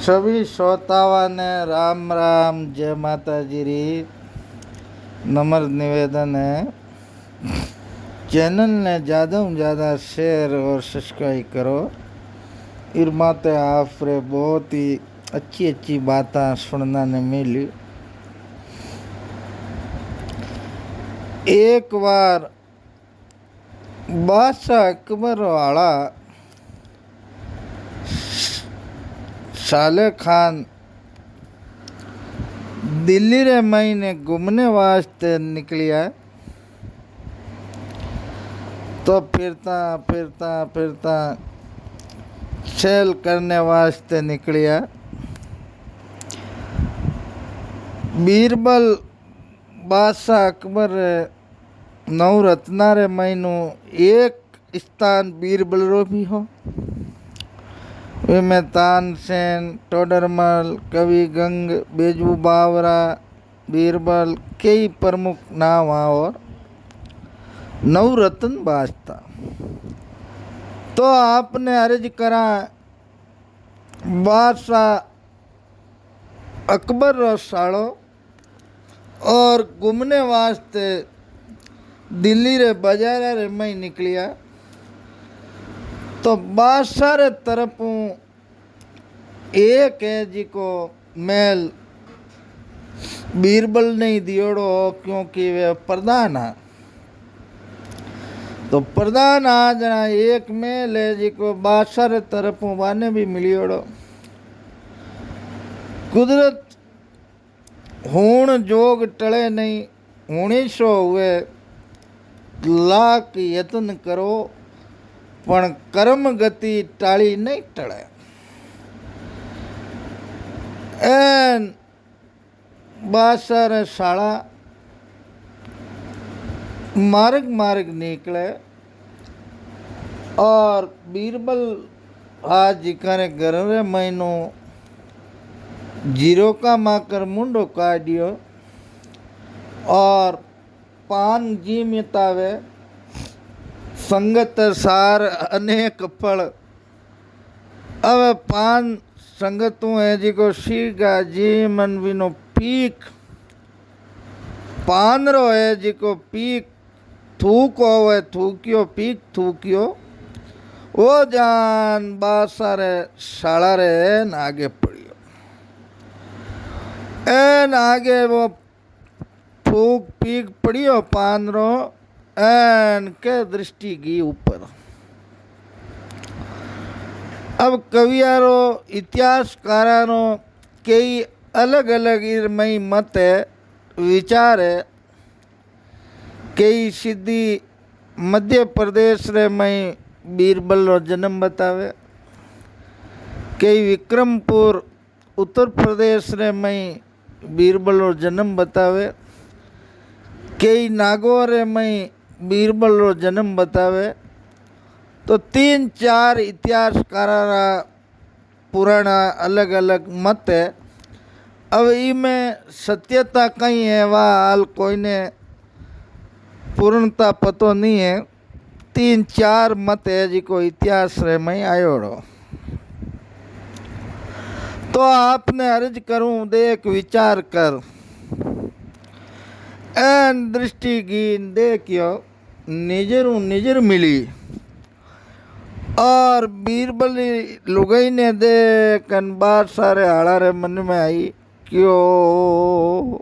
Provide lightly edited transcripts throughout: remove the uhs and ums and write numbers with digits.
सभी श्रोताओं ने राम राम, जय माता जी री। नम्र निवेदन है, चैनल ने ज़्यादा से ज़्यादा शेयर और सब्सक्राइब करो। इर माते आप रे बहुत ही अच्छी अच्छी बातें सुनने ने मिली। एक बार बादशाह अकबर वाला साले खान दिल्ली रे महीने घूमने वास्ते निकलिया। तो फिरता फिरता फिरता सैल करने वास्ते निकलिया। बीरबल बादशाह अकबर नवरत्ना रे महीनों एक स्थान बीरबल रो भी हो। में तानसेन, टोडरमल, कवि गंग, बेजू बावरा, बीरबल कई प्रमुख नाम और नवरत्न बाजता। तो आपने अर्ज करा बादशाह अकबर रो सालो और घूमने वास्ते दिल्ली रे बाजार रे मई निकलिया। तो बादशाह रे तरफ एक है जी को मेल बीरबल नहीं दियोड़ो, क्योंकि वे प्रधान है। तो प्रधान आ जना एक मेल है जी को बादशाह रे तरफ वाने भी मिलियोड़ो। कुदरत हूण जोग टले नहीं, हूणी सो हुए लाख यत्न करो, पण कर्म गति टाली नहीं टले। एन बादशाह रे शाला मार्ग मार्ग निकले और बीरबल आज जिकाने घर रे महीनों जीरो का माकर मुंडो काटियो और पान जी मितावे संगत सार अनेक फल। अब पान संगतों है जी को सीगा जी मन विनो पीक पान रो है जी को पीक थूको है थूकियो पीक थूकियो वो जान बादशाह रे शाला रे न आगे पड़ियो। एन आगे वो फूक पीक पड़ियो पान रो एन के दृष्टि की ऊपर। अब कवियारो इतिहासकारों कई अलग अलग इरमई मत है, विचार है। कई सिद्धि मध्य प्रदेश रे मई बीरबल रो जन्म बतावे, कई विक्रमपुर उत्तर प्रदेश रे मई बीरबल रो जन्म बतावे, कई नागौर रे मई बीरबल रो जन्म बतावे। तो तीन चार इतिहासकारा पुराना अलग अलग मत है। अब इमें सत्यता कहीं है वह हाल कोई ने पूर्णता पतो नहीं है। तीन चार मत है जिको इतिहास रे में आयोड़ो। तो आपने अर्ज करूं देख विचार कर एन दृष्टि गिन देखियो निजरू निजर मिली। और बीरबल लुगाई ने देखन बार सारे हाड़ा रे मन में आई क्यों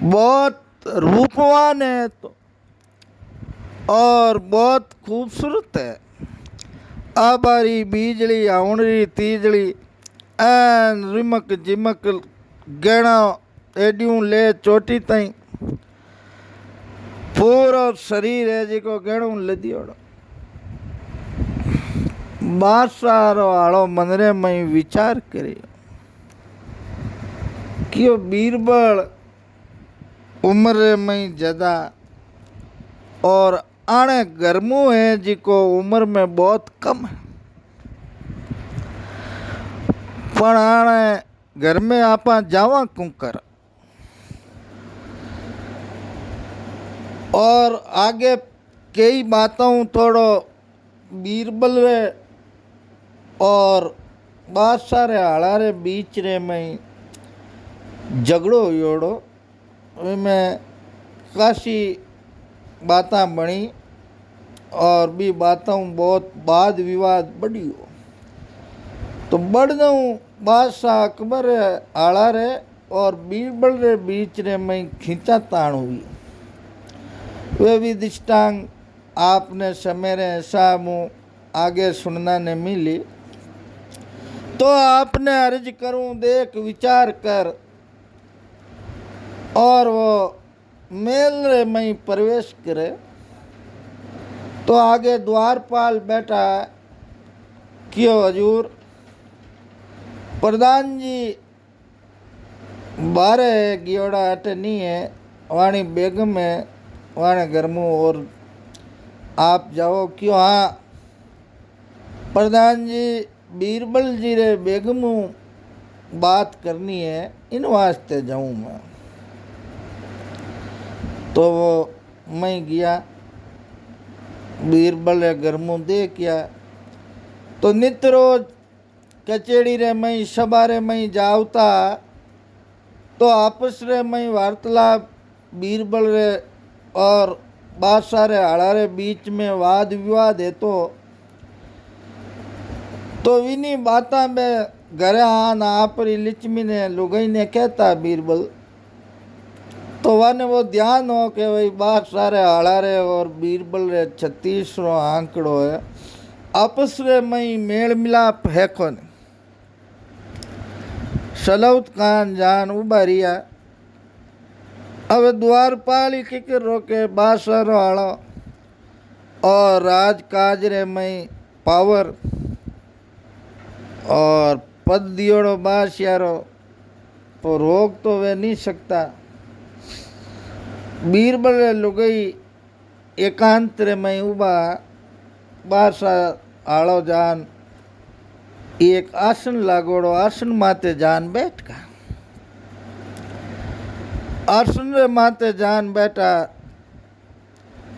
बहुत रूपवान है तो और बहुत खूबसूरत है। आबारी बीजली आउणरी तीजली एन रिमक जिमक गहना एडियूं ले चोटी ताई पूरा शरीर है जी को गहणों लदियोड़ो। बादशाह रो आड़ो मनरे में विचार करियो कि बीरबल उम्र में ज्यादा और आने गर्मो है जिको उम्र में बहुत कम है, पण आने घर में आपा जावा क्यों कर। और आगे कई बातों थोड़ो बीरबल रे और बादशाह रे आला रे बीच रे मई झगड़ो योड़ो में काशी बातां बनी और भी बातों बहुत वाद विवाद बढ़ियो। तो बढ़दू बादशाह अकबर आला रे और बीरबल रे बीच रे में खींचा ताण हुई। वे भी दृष्टांत आपने समेरे ऐसा मुँह आगे सुनना ने मिली। तो आपने अर्ज करूं देख विचार कर और वो मेल रे में प्रवेश करे। तो आगे द्वारपाल बैठा क्यों हजूर प्रधान जी बारे गियोड़ा अटे नहीं है वाणी बेगम है वाणे घर में और आप जाओ क्यों। हाँ प्रधान जी बीरबल जी रे बेगम बात करनी है इन वास्ते जाऊँ मैं। तो वो मैं गया बीरबल रे घर में देखिया। तो नित्य रोज कचेड़ी रे मई सभा रे मई जावता तो आपस रे मई वार्तालाप बीरबल रे और बादशाह रे आला रे बीच में वाद विवाद है। तो विनी बाता में घरे आन आपरी लिचमी ने लुगाई ने कहता बीरबल। तो वाने वो ध्यान हो कि भाई बादशाह रे आला रे और बीरबल रे 36वां आंकड़ो है आपस रे मई मेल मिलाप है कोन। सलौत खान जान उबारिया अब द्वारपाल ही किकर रोके बादशाह रो आलो और राजकाज रे मई पावर और पद दियोड़ो बादशाह तो रोक तो वे नहीं सकता। बीरबल रे लुगाई एकांत रे मई उबा बादशाह आलो जान एक आसन लागोड़ो आसन माते जान बैठ का आसन रे माते जान बैठा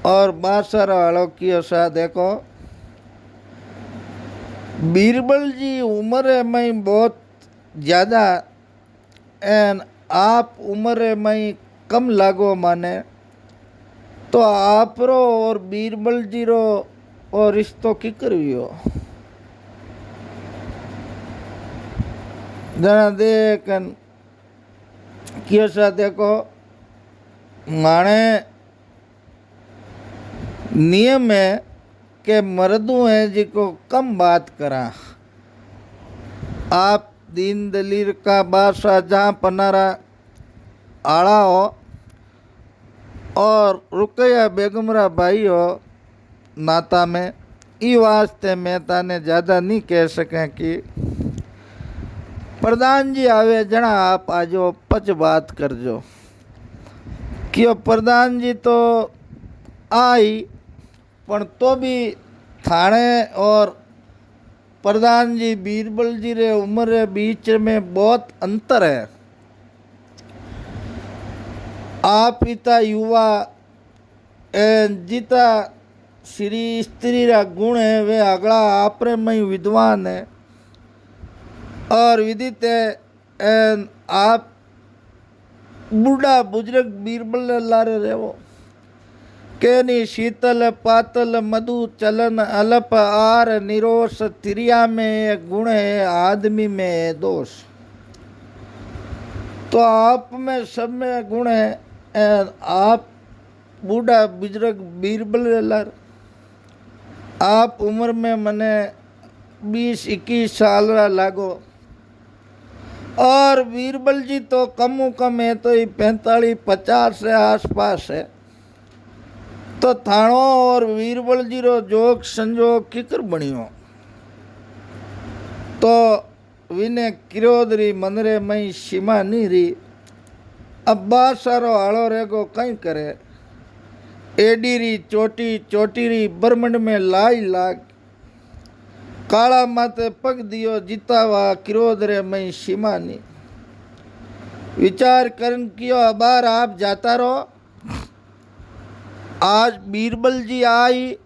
और बादशाह रो आलो कियो सा देखो बीरबल जी उम्र में बहुत ज़्यादा एन आप उम्र में कम लागो माने। तो आप रो और बीरबल जी रो और रिश्तो की करवियो जना देखन कियो सा देखो माने नियम है के मर्दू है जिको कम बात करा। आप दीन दलीर का बादशाह जहाँ पनारा आड़ा हो और रुकया बेगमरा भाई हो नाता में ई वास्ते मैं ताने ज़्यादा नहीं कह सकें कि प्रधान जी आवे जना आप आजो पच बात करजो। क्यों प्रधान जी तो आई पण तो भी थाने और प्रधान जी बीरबल जी रे उम्र रे बीच में बहुत अंतर है। आप पिता युवा जीता श्री स्त्री रा गुण है वे अगला आपरे में विद्वान है और विदित है। आप बूढ़ा बुजुर्ग बीरबल लारे रेवो केनी शीतल पातल मधु चलन अलप आर निरोष तिरिया में गुण है आदमी में दोष। तो आप में सब में गुण है। आप बूढ़ा बुजुर्ग बीरबल लार आप उम्र में मने 20-21 साल लागो और बीरबल जी तो कम कम है तो 45-50 से आसपास है। तो थाणो और बीरबल जी रो जोग संजोग किकर बनियो। तो विने किरोदरी मनरे मई सीमा नहीं रही। अब बादशाह आड़ो रेगो कहीं करे एडीरी चोटी चोटीरी ब्रह्मंड में लाई लाग काला माते पग दियो जितावा किरोदरे मई सीमा नहीं। विचार करन कियो अबार आप जाता रहो। आज बीरबल जी आई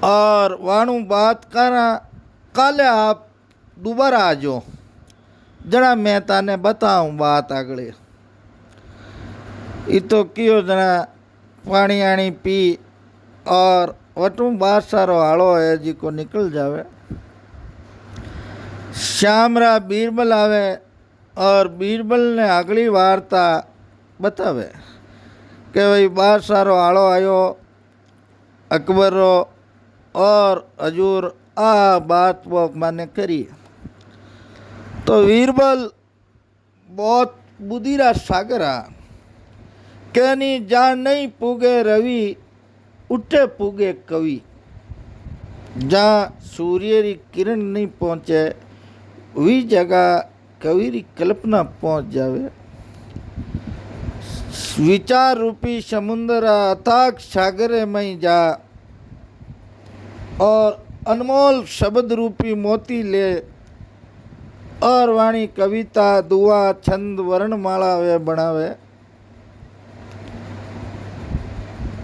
और वाणु बात करा काले आप दोबारा आजो, जना मैं ताने बताऊं बात आगळे। ई तो कियो जना पानी आनी पी और वटू बार सारो हाड़ो है जी को निकल जावे। श्यामरा बीरबल आवे और बीरबल ने अगली वार्ता बतावे कि भाई बार सारो हाड़ो आयो अकबर रो और हजूर आ बात वो माने करी। तो बीरबल बहुत बुद्धीरा सागरा कहनी जा नहीं पूगे रवि उठे पूगे कवि। जहाँ सूर्य री किरण नहीं पहुँचे वही जगह कवि री कल्पना पहुँच जावे। विचार रूपी समुद्र अथाक सागरे में जा और अनमोल शब्द रूपी मोती ले और वाणी कविता दुआ छंद वर्णमाला वे बनावे।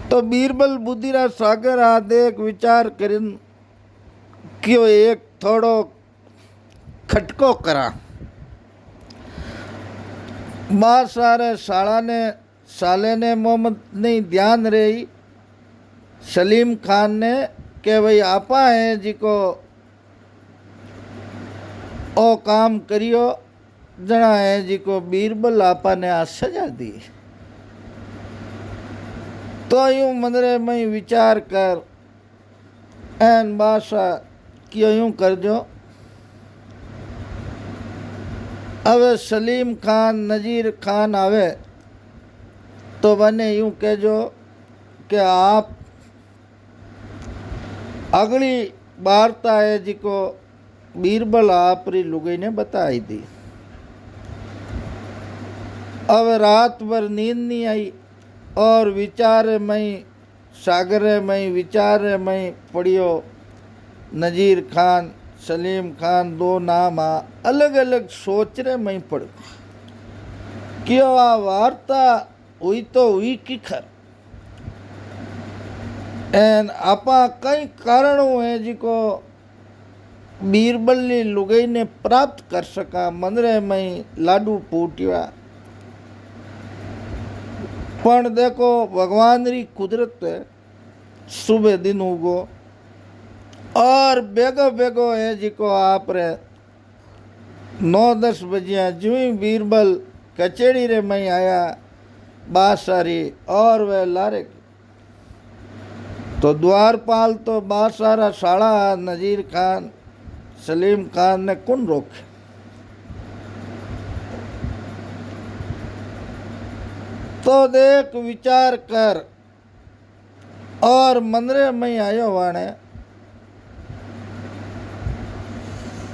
तो बीरबल बुद्धिरा सागर आ देख विचार करिन क्यों एक थोड़ो खटको करा। बार सारे साले ने मोहम्मद नहीं ध्यान रही सलीम खान ने के भाई आपा है जी को ओ काम करियो जना है जी को बीरबल आपा ने आ सजा दी। तो यूं मंदरे में विचार कर एन बादशाह क्यों यूं कर जो। अब सलीम खान नजीर खान आवे तो बने यूं कहजो कि आप अगली वार्ता है जी को बीरबल आपरी लुगाई ने बताई दी। अब रात भर नींद नहीं आई और विचार में सागर में विचार में पड़ियो नजीर खान सलीम खान दो नाम आ अलग अलग सोच रे में पड़ क्यों आ वार्ता हुई तो हुई की खर एन आपा कई कारणों है जिको बीरबल ने लुगाई ने प्राप्त कर सका। मंदरे में लाडू फूटिया पण देखो भगवान री कुदरत है सुबह दिन उगो और बेगो बेगो है जिको आप रे 9-10 बजिया जो ही बीरबल कचेड़ी रे में आया बासारी और वह लारे तो द्वारपाल तो बासारा साड़ा नजीर खान सलीम खान ने कौन रोके। तो देख विचार कर और मंदरे में आयो वाणे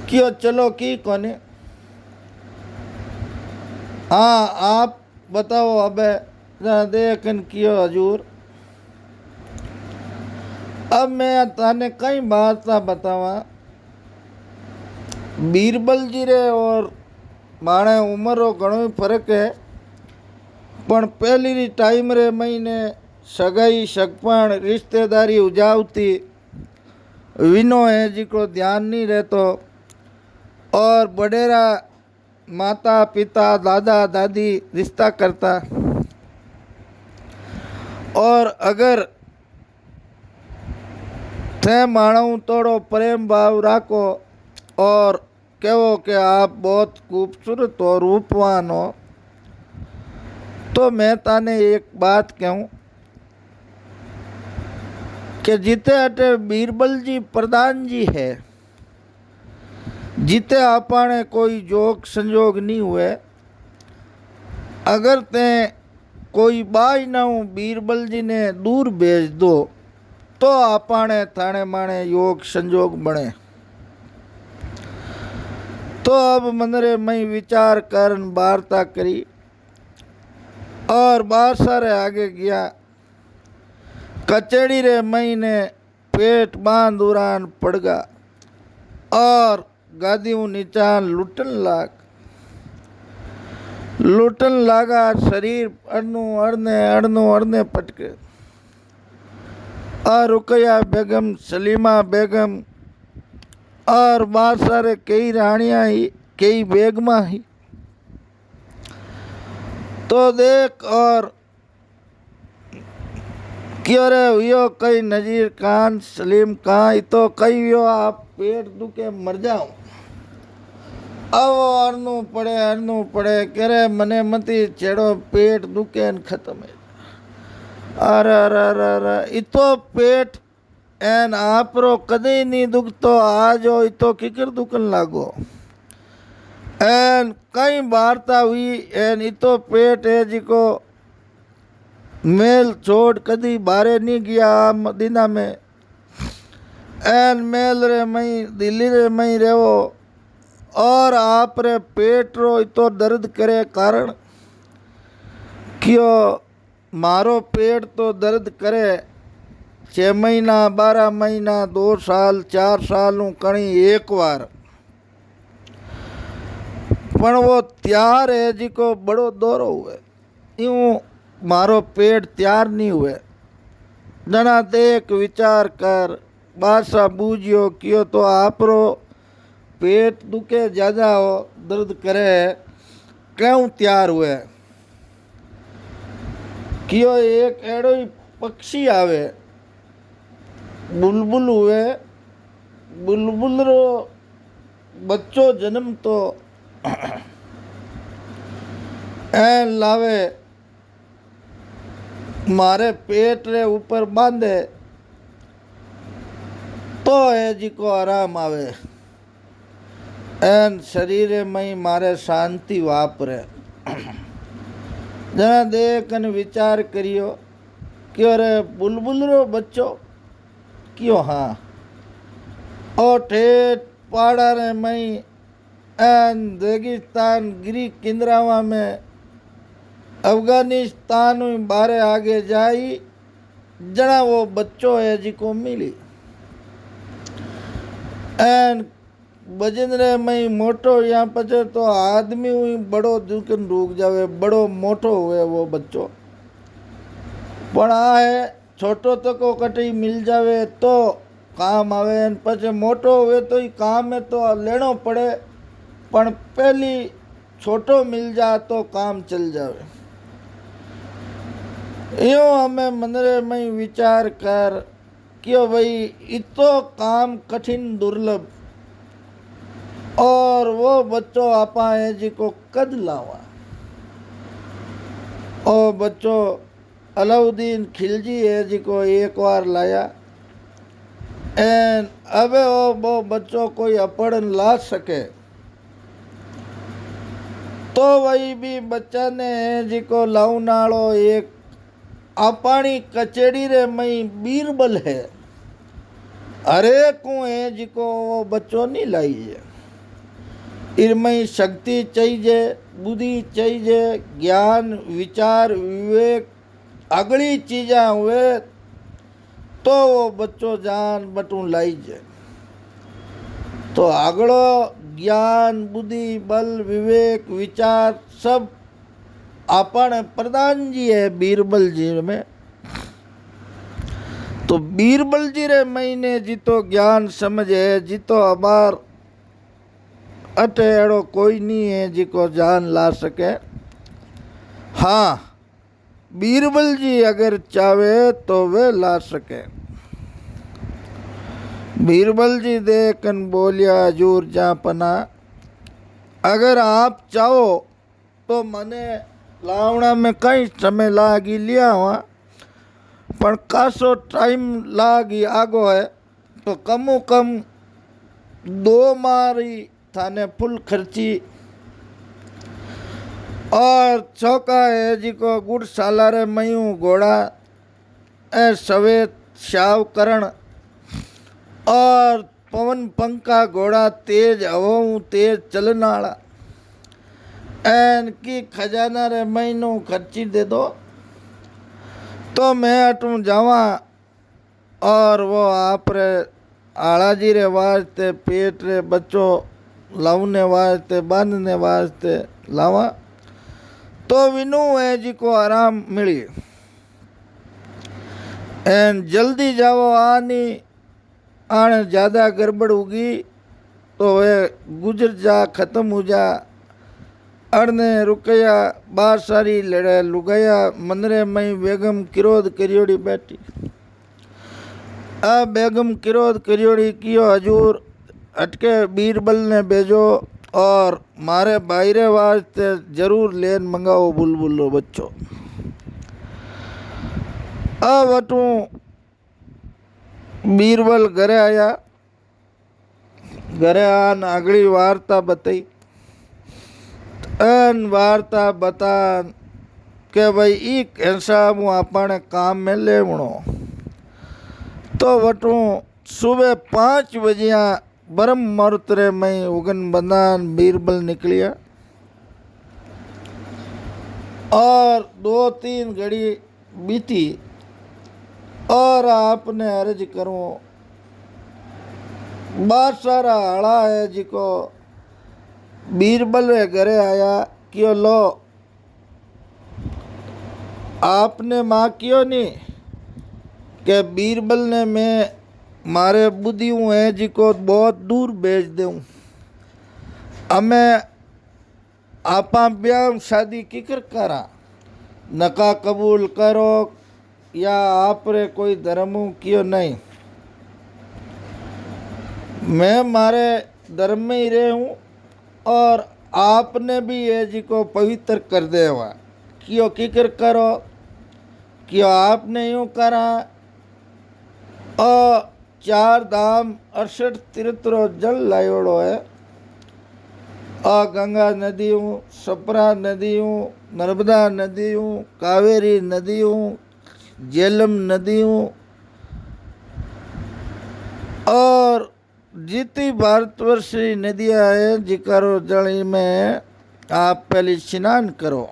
क्यों चलो की कोने। हाँ आप बताओ अब देखन क्यों हजूर। अब मैं ताने कई बात बतावा बीरबल जी रे और माणे उम्र रो घणो फर्क है पण पहली री टाइम रे महीने सगाई सकपण रिश्तेदारी उजावती विनो है जिको ध्यान नहीं रहतो और बडेरा माता पिता दादा दादी रिश्ता करता और अगर थे मानव थोड़ो प्रेम भाव राखो और कहो कि आप बहुत खूबसूरत हो रूपवान हो तो मैं ताने एक बात कहूँ कि जिते अटे बीरबल जी प्रधान जी है जिते आपने कोई जोग संजोग नहीं हुए अगर ते कोई बाज ना हो बीरबल जी ने दूर भेज दो तो आपने थाने माने योग संजोग बने। तो अब मंदरे में विचार करन वार्ता करी और बार सारे आगे गया कचेड़ी रे महीने पेट बांध उड़ान पड़गा और गादियों निचान लुटन लागा शरीर अड़ने पटके और रुकया बेगम सलीमा बेगम और बात सारे कई रानियाँ ही कई बेगमा ही। तो देख और क्यों रे यो कई नजीर खान सलीम खान तो कई यो आप पेट दुखे मर जाओ। अब हरनू पड़े करे मने मती छेड़ो पेट दुखे न खत्म है। अरे अरे अरे अरे इतो पेट एन आपरो कदे नहीं दुखतो आज हो इतो किकर दुखन लागो। एन कई वार्ता हुई एन इतो पेट है जिको मेल छोड़ कदी बारे नहीं गया मदीना में। एन मेल रे मई दिल्ली रे मई रेवो और आप रे पेट रो इतो दर्द करे कारण क्यों मारो पेट तो दर्द करे 6 महीना 12 महीना 2 साल 4 साल कणी एक बार पण वो त्यार है जिको बड़ो दौरो हुए यूं मारो पेट तैयार नहीं हुए। जना देख विचार कर बासा बूझियो क्यों तो आपरो पेट दुखे ज़्यादा हो दर्द करे क्यों तैयार हुए। क्यों एक एड़ो ही पक्षी आवे बुलबुल हुए बुलबुल रो बच्चो जन्म तो ऐ लावे मारे पेट रे ऊपर बांधे तो है जी को आराम आवे। एन शरीर में मारे शांति वापरे। जना देखन विचार करियो क्यों रे बुलबुल रो बच्चो क्यों हाँ ओ ठेठ पहाड़ा रे मई एन रेगिस्तान गिरी किंद्रावा में अफगानिस्तान बारे आगे जाई जना वो बच्चो है जिको मिली। एन बजन रे मई मोटो यहाँ पचे तो आदमी हुई बड़ो दुकन रुक जावे बड़ो मोटो हुए वो बच्चो पण आ है छोटो तको कटी मिल जावे तो काम आवे पचे मोटो हुए तो ही काम है तो लेनो पड़े पण पहली छोटो मिल जा तो काम चल जावे। यो हमें मनरे में विचार कर क्यों भाई इतो काम कठिन दुर्लभ और वो बच्चों आपा है जिको कद लावा। ओ बच्चों अलाउद्दीन खिलजी है जिको एक बार लाया एन अबे वो बच्चों कोई अपड़न ला सके तो वही भी बच्चा ने है जिको लाउनाड़ो एक आपानी कचेड़ी रे मई बीरबल है अरे को है जिको वो बच्चों नहीं लाई है। इनमें शक्ति चाहिए बुद्धि चाहिए ज्ञान विचार विवेक अगली चीज़ा हुए तो वो बच्चों जान बटू लाइजे। तो अगलो ज्ञान बुद्धि बल विवेक विचार सब अपन प्रधान जी है बीरबल जी में। तो बीरबल जी रे महीने जितो ज्ञान समझ है जितो अबार अटे एड़ो कोई नहीं है जिको जान ला सके। हाँ बीरबल जी अगर चाहे तो वे ला सके। बीरबल जी देखन बोलिया हजूर जा पना अगर आप चाहो तो मने लावना में कई समय लागी लिया हुआ पर कासो टाइम लागी आगो है तो कमो कम 2 मारी थाने फुल खर्ची और चौका है जिको गुड़ सालारे मयूं घोड़ा ए सवेत शाव करण और पवन पंखा घोड़ा तेज हवाऊं तेज चलन वाला एन की खजाना रे महीनों खर्ची दे दो तो मैं अटू जावा और वो आप रे आला जी रे वास्ते पेट रे बच्चों लाउने वास्ते बांधने वास्ते लावा तो विनू है जी को आराम मिली एन जल्दी जाओ आनी आने ज़्यादा गड़बड़ होगी तो वे गुजर जा खत्म हो जा। अड़ने रुकया बार सारी लड़े लुगाया मंदरे में बेगम किरोध करियोड़ी बैठी। आ बेगम किरोध करियोड़ी कियो हजूर अटके बीरबल ने भेजो और मारे बायरे वास्ते जरूर लेन मंगाओ बुलबुलो बच्चों। आ वटू बीरबल घरे आया। घरे आन अगली वार्ता बताई। अन वार्ता बता के भाई एक ऐसा हूँ अपने काम में लेवणो। तो वटू सुबह 5 बजिया ब्रह्म मुहूर्त रे में उगन बंदान बीरबल निकलिया और 2-3 घड़ी बीती और आपने अर्ज करूँ बार सारा हड़ा है जिको बीरबल रे घरे आया क्यों लो आपने माँ क्यों नहीं के बीरबल ने मैं मारे बुद्धि है जिको बहुत दूर भेज दूँ। हमें आपा ब्याह शादी किकर करा नका कबूल करो या आप रे कोई धर्म क्यों नहीं। मैं मारे धर्म में ही रहे हूँ और आपने भी ये जी को पवित्र कर देवा क्यों किकर करो क्यों आपने यूँ करा। और 4 धाम 68 तीर्थरो जल लायोड़ो है। आ गंगा नदियों सपरा नदियों नर्मदा नदियों कावेरी नदियों झेलम नदियों और जितनी भारतवर्षी नदियाँ हैं जिकारो जल में आप पहले स्नान करो।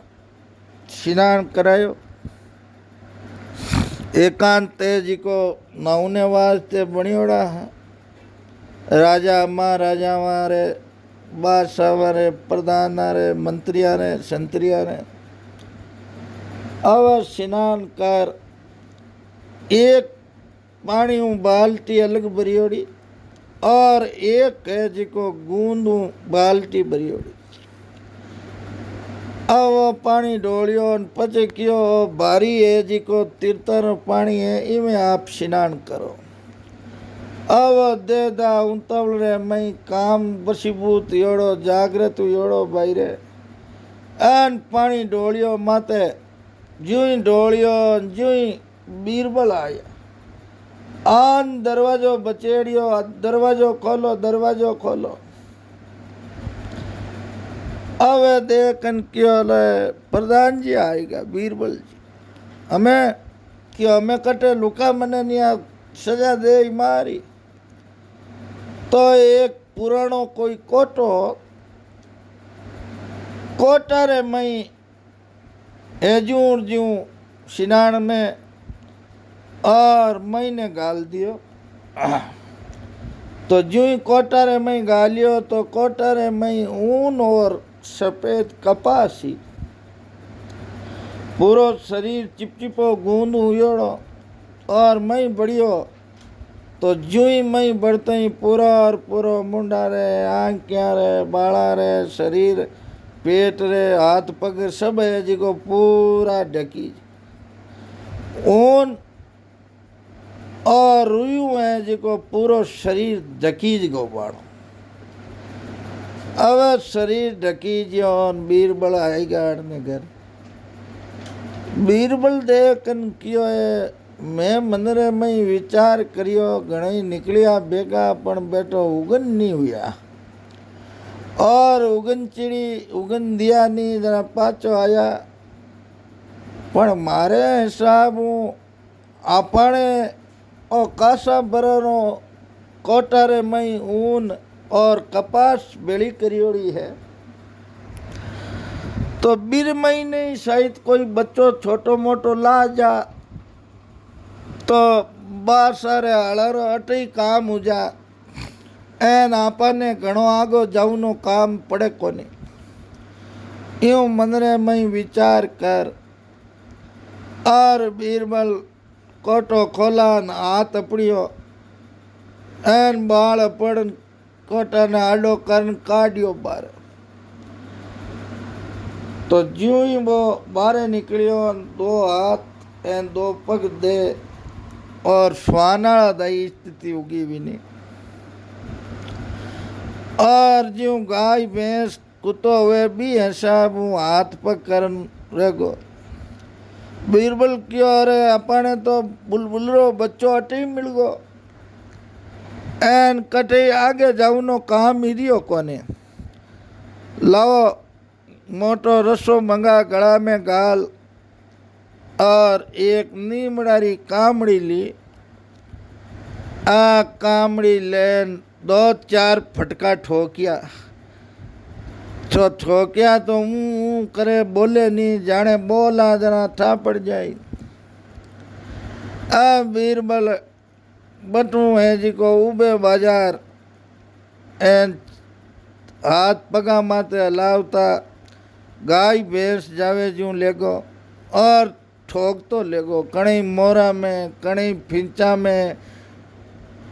स्नान करायो एकांत जी को नौने वास्ते बनियोड़ा है। राजा महाराजा मारे बादशाह मारे प्रधान रे मंत्रिया ने संतरिया ने अब स्नान कर एक पानी बाल्टी अलग भरियोड़ी और एक है जी को गूंद बाल्टी भरियोड़ी। अब पानी डोलियो पचे क्यों बारी है जी को तीर्थर पानी है इमें आप स्नान करो। अब देदा उतवल रे मई काम बसीभूत योड़ो जागृत योड़ो बाहरे एन पानी डोलियो माते जुई डोलियो जुई बीरबल आया आन दरवाजो बचेड़ियो दरवाजो खोलो। अब देखन क्यों प्रधान जी आएगा बीरबल जी हमें क्यों हमें कटे लुका मने नहीं सजा दे मारी। तो एक पुरानो कोई कोटा रे मई एजूर जू स्नान में और मई ने गाल दियो। तो जू ही कोटा रे मई गालियो तो कोटा रे मई ऊन और सफ़ेद कपासी पूरो शरीर चिपचिपो गूंद हुयोड़ो और मई बढ़ियो। तो जू ही मई बढ़ते ही पूरा और पूरा मुंडा रे आंखियाँ रे बाड़ा रे शरीर पेट रे हाथ पग सब है जी को पूरा ढकी ऊन और रुयू है जी को पूरो शरीर ढकीज गो बाड़ो। अब शरीर ढकीज और बीरबल आएगा अड़ने घर। बीरबल देखन कियो है मैं मंदिर में विचार करियो घणी निकलिया बेगा पण बेटो उगन नहीं हुआ और उगन चिड़ी उगन दिया नहीं जरा पाचो आया पण मारे हिसाब आपने ओ कासा बरनो कोटारे मई ऊन और कपास बेड़ी करियोड़ी है। तो बीर महीने शायद कोई बच्चो छोटो मोटो ला जा तो बार सारे हड़ारो अटे काम हो जा एन आपने घणो आगो जाऊनो काम पड़े कोनी। यूँ मनरे में विचार कर और बीरबल कोटो खोला न हाथ अपड़ियो एन बाल अपड़ कोटाने आडो कर काढ़ियो बार। तो ज्यों ही वो बाहर निकलियो, दो हाथ एन दो पग दे और स्वानाड़ा दाई स्थिति उगी भी नहीं। और ज्यों गाय भैंस कुत्तो हुए भी हिसाब हाथ पग कर रेगो। बीरबल क्यों अरे अपने तो बुलबुलरो बच्चो अटे मिल गो एन कटे आगे जाऊनो काम हिरियो कोने। लाओ मोटो रसो मंगा गला में गाल और एक नीमड़ारी कामड़ी ली। आ कामड़ी लेन दो चार फटका ठोकिया। तो ठोकिया तो मुँह करे बोले नहीं, जाने बोला जरा था पड़ जाए। आ बीरबल बटू है जी को उबे बाजार एन हाथ पगा माते हलावता गाय भैंस जावे जूं लेगो और ठोक तो लेगो। कणई मोरा में, कणई फिंचा में,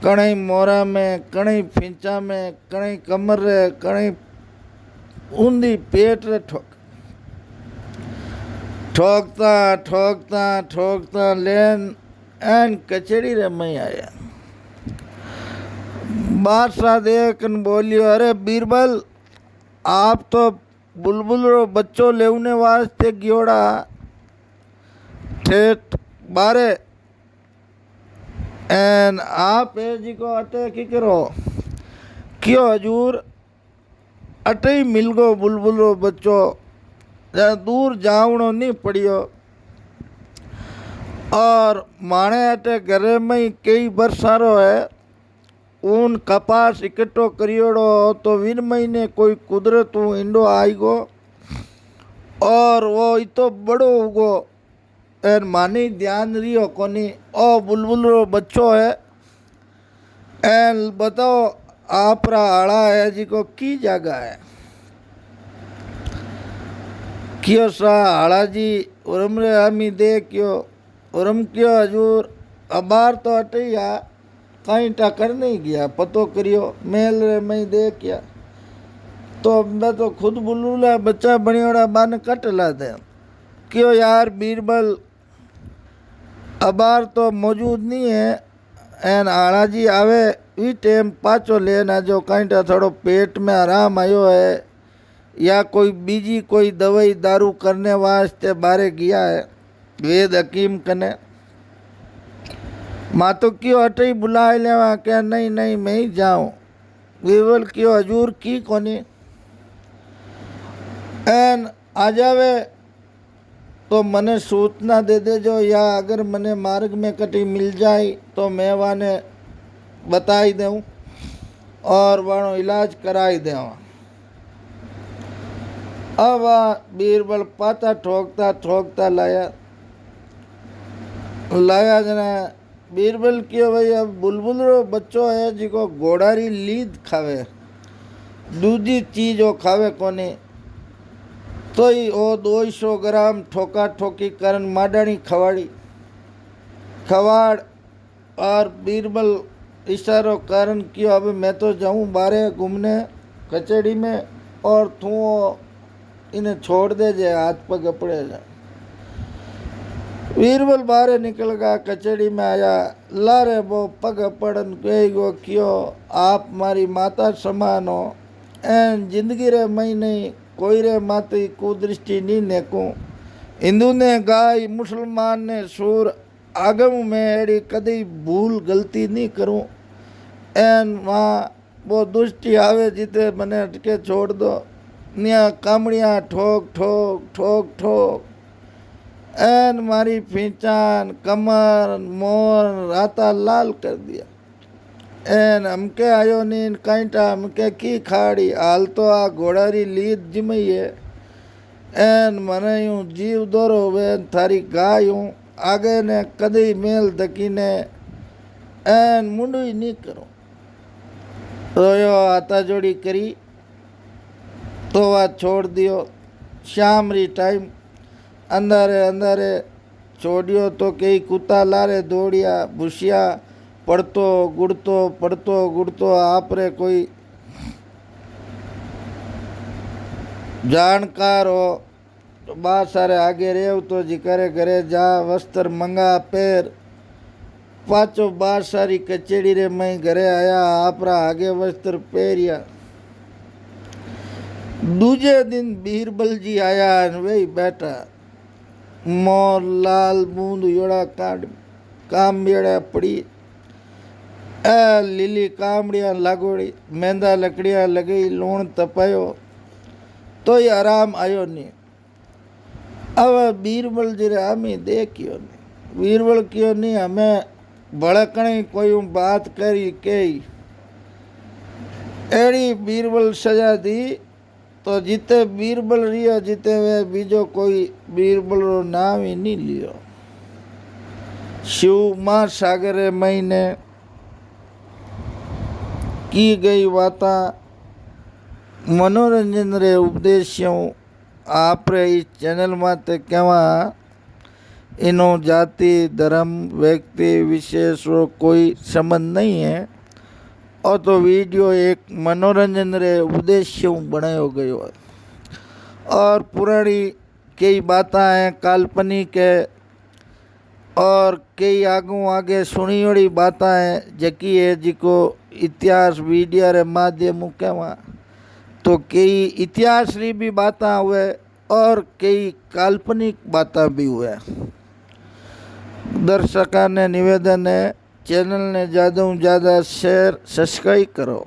कणई मोरा में, कणई फिंचा में, कणई कमर रे, कणई ऊंधी पेट रे ठोकता ठोकता ठोकता लेन एन कचेड़ी रे मई आया। बादशाह देख बोलियो, अरे बीरबल आप तो बुलबुल रो बच्चो लेने वास्ते गियोड़ा ठेठ बारे एन आप जी को अटे की करो क्यों हजूर अटे ही मिल गो बुलबुल रो बच्चो, जरा दूर जावणो नहीं पड़ियो। और माणे अटे घरे में ही कई बरसारो है ऊन कपास इकट्ठो करियोड़ो तो विन महीने कोई कुदरत इंडो आई गो और वो इतो बड़ो उगो एन मानी ध्यान रियो कोनी। ओ बुलबुल रो बच्चो है एन बताओ आप रा आड़ा है जी को की जगह है क्यों सा आड़ा जी उरम रे आमी दे क्यों उरम क्यों हजूर अबार तो अटे या कहीं टकर नहीं गया पतो करियो मेल रे मैं दे क्या तो मैं तो खुद बुलूला बच्चा बनियोड़ा बान कट ला दे क्यों यार बीरबल अबार तो मौजूद नहीं है एन आड़ा जी आवे वी टेम पाचो लेना जो कहीं थोड़ो पेट में आराम आयो है या कोई बीजी कोई दवाई दारू करने वास्ते बारे गया है वेद हकीम कने माँ तो क्यों अटे ही बुलाए लेवा क्या नहीं नहीं मैं ही जाऊँ। बीरबल क्यों हजूर की कोनी एन आ जावे तो मने सूचना दे दे जो या अगर मने मार्ग में कटी मिल जाए तो मैं वाने बताई दूँ और वाणो इलाज कराई देवा। अब बीरबल पाता ठोकता ठोकता लाया जना बीरबल क्यों भाई अब बुलबुल रो बच्चो है जिको घोड़ारी लीद खावे दूजी चीज वो खावे कोनी तो ही वो 200 ग्राम ठोका ठोकी करन माडानी खवाड़ और बीरबल इशारो कारण क्यों अब मैं तो जाऊं बारे घूमने कचेड़ी में और तू इन्हें छोड़ दे जे हाथ पग अपड़े जा। बीरबल बाहर निकल गया कचेड़ी में आया लारे वो पग पड़न कह गो क्यों आप मारी माता समान हो एन जिंदगी रे मई नहीं कोई रे माती कुदृष्टि नहीं नेकूं हिंदू ने गाय मुसलमान ने सूर आगम में एड़ी कदी भूल गलती नहीं करूं एन वहाँ वो दुष्टि आवे जीते मने अटके छोड़ दो निया कामड़िया ठोक ठोक ठोक ठोक एन मारी फींचान कमर मोर राता लाल कर दिया एन हमके आयो नीन कांटा हमके की खाड़ी हाल तो आ घोड़ारी लीद जिमई है एन मने यूं जीव दौरो वे थारी गाय हूँ आगे ने कदी मेल धकी ने एन मुंडू ही नहीं करो रोयो आता जोड़ी करी तो वह छोड़ दियो। शाम री टाइम अंधारे छोड़ियो तो कई कुत्ता लारे दौड़िया भूसिया पड़तो गुड़तो आप रे कोई जानकार हो तो बात सारे आगे रेव तो जी करे घरे जा वस्त्र मंगा पैर पाचो बार सारी कचेड़ी रे मैं घरे आया आपरा आगे वस्त्र पहरिया। दूजे दिन बीरबल जी आया वे बैठा मोर लाल बूंद योड़ा काट काम बेड़ा पड़ी ए लीली कामड़िया लागोड़ी मेंदा लकड़िया लगी लूण तपायो तो ही आराम आयो नहीं। अब बीरबल जी रे आमी देखियो नहीं बीरबल क्यों नहीं हमें भड़कने कोई बात करी कही एड़ी बीरबल सजा दी तो जीते बीरबल रिया जीते वे बीजो कोई बीरबल रो नाम ही नहीं लियो। शिव महासागर महीने की गई बाता मनोरंजन रे उपदेशों आप इस चैनल माते कहवा इनो जाति धर्म व्यक्ति विशेष रो कोई संबंध नहीं है और तो वीडियो एक मनोरंजन रे उद्देश्य बनायो गयो है और पुरानी कई बातें हैं काल्पनिक है और कई आगे सुनी हुई बातें हैं जकी है जिको इतिहास वीडियो रे माध्यम कहवा तो कई इतिहास री भी बातें हुए और कई काल्पनिक बातें भी हुए। दर्शकों ने निवेदन है चैनल ने ज़्यादा से ज़्यादा शेयर सब्सक्राइब करो।